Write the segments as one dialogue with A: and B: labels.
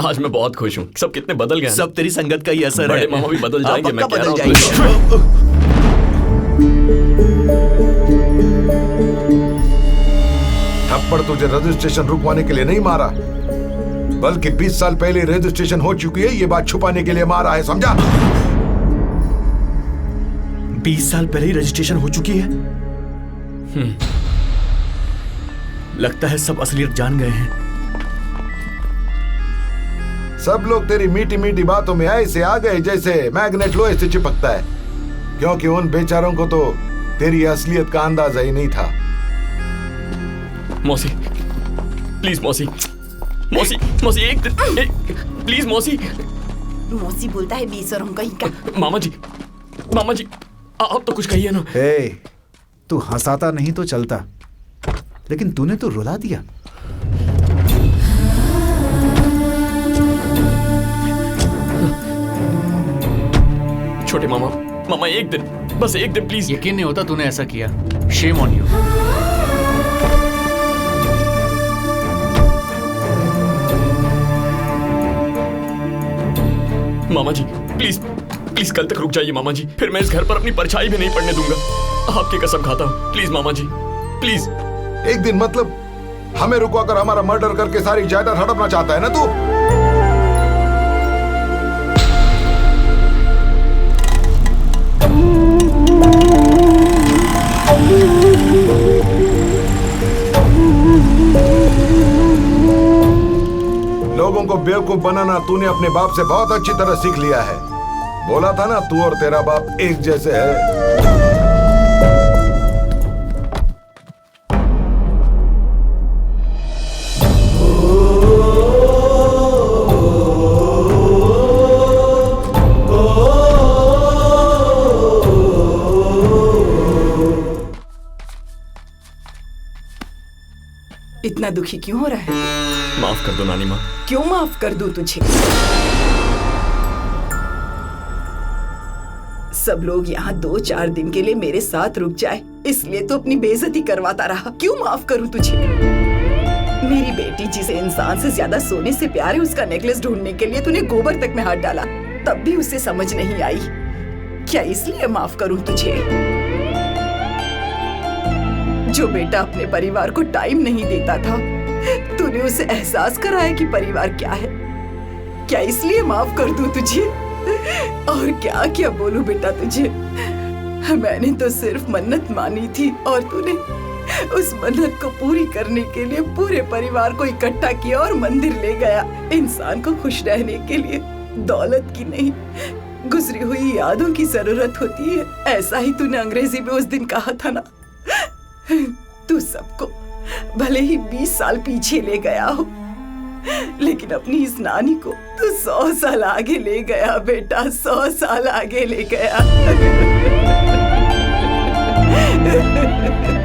A: आज मैं बहुत खुश हूँ। सब कितने बदल गए।
B: सब तेरी संगत का ही असर
A: बड़े
B: है।
A: मामा भी बदल जाएंगे, मैं कह रहा हूँ।
C: थप्पड़ तुझे रजिस्ट्रेशन रुकवाने के लिए नहीं मारा, बल्कि 20 साल पहले रजिस्ट्रेशन हो चुकी है, ये बात छुपाने के लिए मारा है, समझा?
B: 20 साल पहले ही रजिस्ट्रेशन हो चुकी है। लगता है सब असलियत जान गए हैं।
C: सब लोग तेरी मीठी मीठी बातों में ऐसे आ गए जैसे मैग्नेट लोहे से चिपकता है, क्योंकि उन बेचारों को तो तेरी असलियत का अंदाजा ही नहीं था।
A: मौसी प्लीज, मौसी मौसी मौसी एक प्लीज मौसी।
D: मौसी बोलता है बेशरम कहीं का।
A: मामा जी आप तो कुछ कहिए ना।
E: तू हंसाता नहीं तो चलता, लेकिन तूने तो रुला दिया।
A: छोटे मामा एक दिन, बस एक दिन प्लीज।
F: यकीन नहीं होता तूने ऐसा किया। Shame on you.
A: मामा जी प्लीज कल तक रुक जाइए मामा जी, फिर मैं इस घर पर अपनी परछाई भी नहीं पड़ने दूंगा। आपकी कसम खाता हूँ, प्लीज मामा जी प्लीज।
C: एक दिन मतलब हमें रुकवा कर हमारा मर्डर करके सारी जायदाद हड़पना चाहता है ना तू? लोगों को बेवकूफ बनाना तूने अपने बाप से बहुत अच्छी तरह सीख लिया है। बोला था ना तू और तेरा बाप एक जैसे है।
D: इतना दुखी क्यों हो रहा है?
A: माफ कर दो नानी माँ।
D: क्यों माफ कर दूं तुझे? सब लोग यहाँ 2-4 दिन के लिए मेरे साथ रुक जाए, इसलिए तो अपनी बेइज्जती करवाता रहा। क्यों माफ करूं तुझे? मेरी बेटी जिसे इंसान से ज्यादा सोने से प्यार है, उसका नेकलेस ढूंढने के लिए तूने गोबर तक में हाथ डाला, तब भी उसे समझ नहीं आई। क्या इसलिए माफ करूं तुझे? जो बेटा अपने परिवार को टाइम नहीं देता था, तूने उसे एहसास कराया कि परिवार क्या है। क्या इसलिए माफ कर दूं तुझे? और क्या क्या बोलूं बेटा तुझे? मैंने तो सिर्फ मन्नत मानी थी और तूने उस मन्नत को पूरी करने के लिए पूरे परिवार को इकट्ठा किया और मंदिर ले गया। इंसान को खुश रहने के लिए दौलत की नहीं, गुजरी हुई यादों की जरूरत होती है। ऐसा ही तूने अंग्रेजी में उस दिन कहा था ना। तू सबको भले ही 20 साल पीछे ले गया हो, लेकिन अपनी इस नानी को तू 100 साल आगे ले गया बेटा, 100 साल आगे ले गया।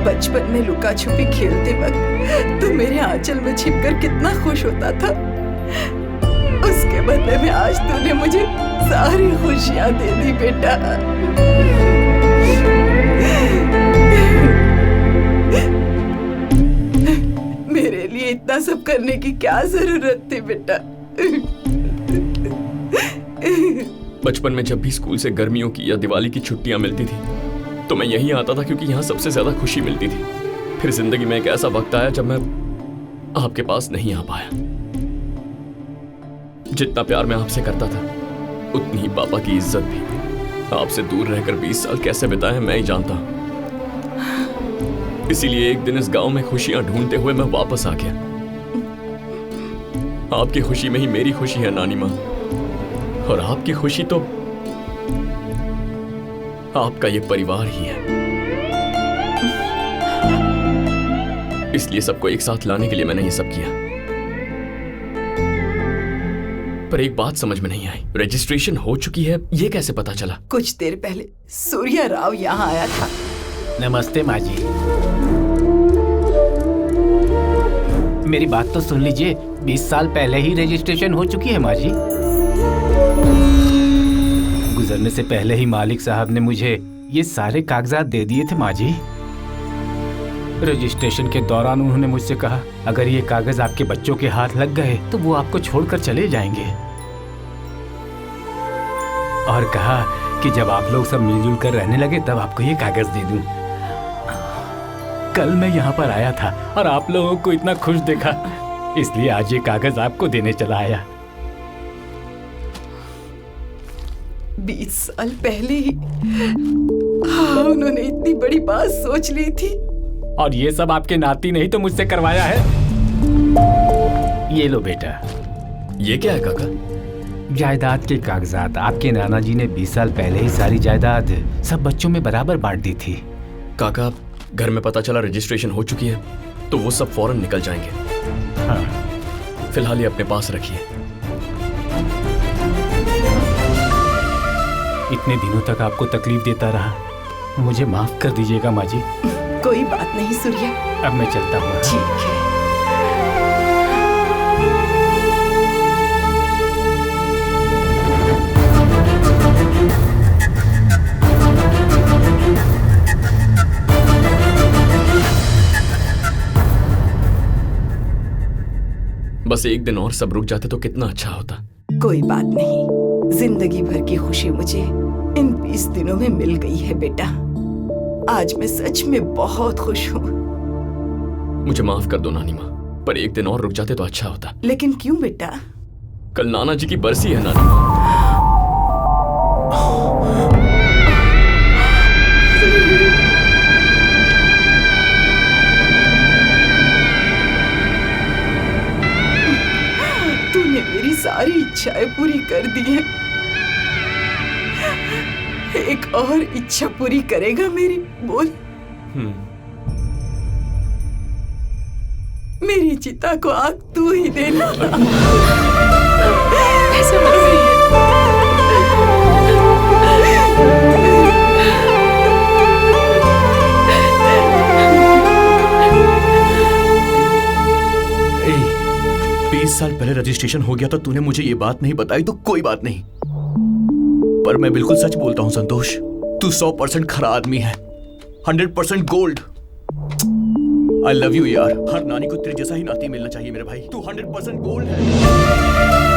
D: बचपन में लुका छुपी खेलते वक्त तू मेरे आंचल में छिपकर कितना खुश होता था। उसके बदले में आज तूने मुझे सारी खुशियां दे दी बेटा। मेरे लिए इतना सब करने की क्या जरूरत थी बेटा?
A: बचपन में जब भी स्कूल से गर्मियों की या दिवाली की छुट्टियां मिलती थी तो मैं यहीं आता था, क्योंकि यहाँ सबसे ज्यादा खुशी मिलती थी। फिर जिंदगी में एक ऐसा वक्त आया जब मैं आपके पास नहीं आ पाया। जितना प्यार मैं आपसे करता था, उतनी ही पापा की इज्जत भी। आपसे दूर रहकर 20 साल कैसे बिताए मैं ही जानता हूं। इसीलिए एक दिन इस गांव में खुशियां ढूंढते हुए मैं वापस आ गया। आपकी खुशी में ही मेरी खुशी है नानी माँ, और आपकी खुशी तो आपका ये परिवार ही है। इसलिए सबको एक साथ लाने के लिए मैंने ये सब किया। पर एक बात समझ में नहीं आई, रजिस्ट्रेशन हो चुकी है ये कैसे पता चला?
D: कुछ देर पहले सूर्या राव यहाँ आया था।
F: नमस्ते माँ जी। मेरी बात तो सुन लीजिए, 20 साल पहले ही रजिस्ट्रेशन हो चुकी है माँ जी। गुजरने से पहले ही मालिक साहब ने मुझे ये सारे कागजात दे दिए थे माँ जी। रजिस्ट्रेशन के दौरान उन्होंने मुझसे कहा, अगर ये कागज आपके बच्चों के हाथ लग गए तो वो आपको छोड़कर चले जाएंगे। और कहा कि जब आप लोग सब मिलजुल कर रहने लगे तब आपको ये कागज दे दूं। कल मैं यहाँ पर आया था और आप लोगों को इतना खुश देखा, इसलिए आज ये कागज आपको देने चला आया।
D: 20 साल पहले ही उन्होंने इतनी बड़ी बात सोच ली थी।
F: और ये सब आपके नाती ने ही तो मुझसे करवाया है। ये लो बेटा।
A: ये क्या है काका?
F: जायदाद के कागजात। आपके नाना जी ने 20 साल पहले ही सारी जायदाद सब बच्चों में बराबर बांट दी थी।
A: काका, घर में पता चला रजिस्ट्रेशन हो चुकी है तो वो सब फौरन निकल जाएंगे।
F: हाँ।
A: फिलहाल ये अपने पास रखिए।
F: इतने दिनों तक आपको तकलीफ देता रहा, मुझे माफ कर दीजिएगा माँ जी।
D: कोई बात नहीं सूर्या,
F: अब मैं चलता हूँ।
D: ठीक है।
A: बस एक दिन और सब रुक जाते तो कितना अच्छा होता।
D: कोई बात नहीं, जिंदगी भर की खुशी मुझे इन 20 दिनों में मिल गई है बेटा। आज मैं सच में बहुत खुश हूँ।
A: मुझे माफ कर दो नानी माँ, पर एक दिन और रुक जाते तो अच्छा होता।
D: लेकिन क्यों बेटा?
A: कल नाना जी की बरसी है नानी माँ।
D: तूने मेरी सारी इच्छाएं पूरी कर दी हैं। एक और इच्छा पूरी करेगा मेरी? बोल। मेरी चिता को आग तू ही देना। ऐसा मत
B: ए, 20 साल पहले रजिस्ट्रेशन हो गया तो तूने मुझे ये बात नहीं बताई तो कोई बात नहीं, पर मैं बिल्कुल सच बोलता हूँ संतोष। तू 100% खरा आदमी है, 100% गोल्ड। आई लव यू यार। हर नानी को तेरे जैसा ही नाती मिलना चाहिए मेरे भाई। तू 100% गोल्ड है।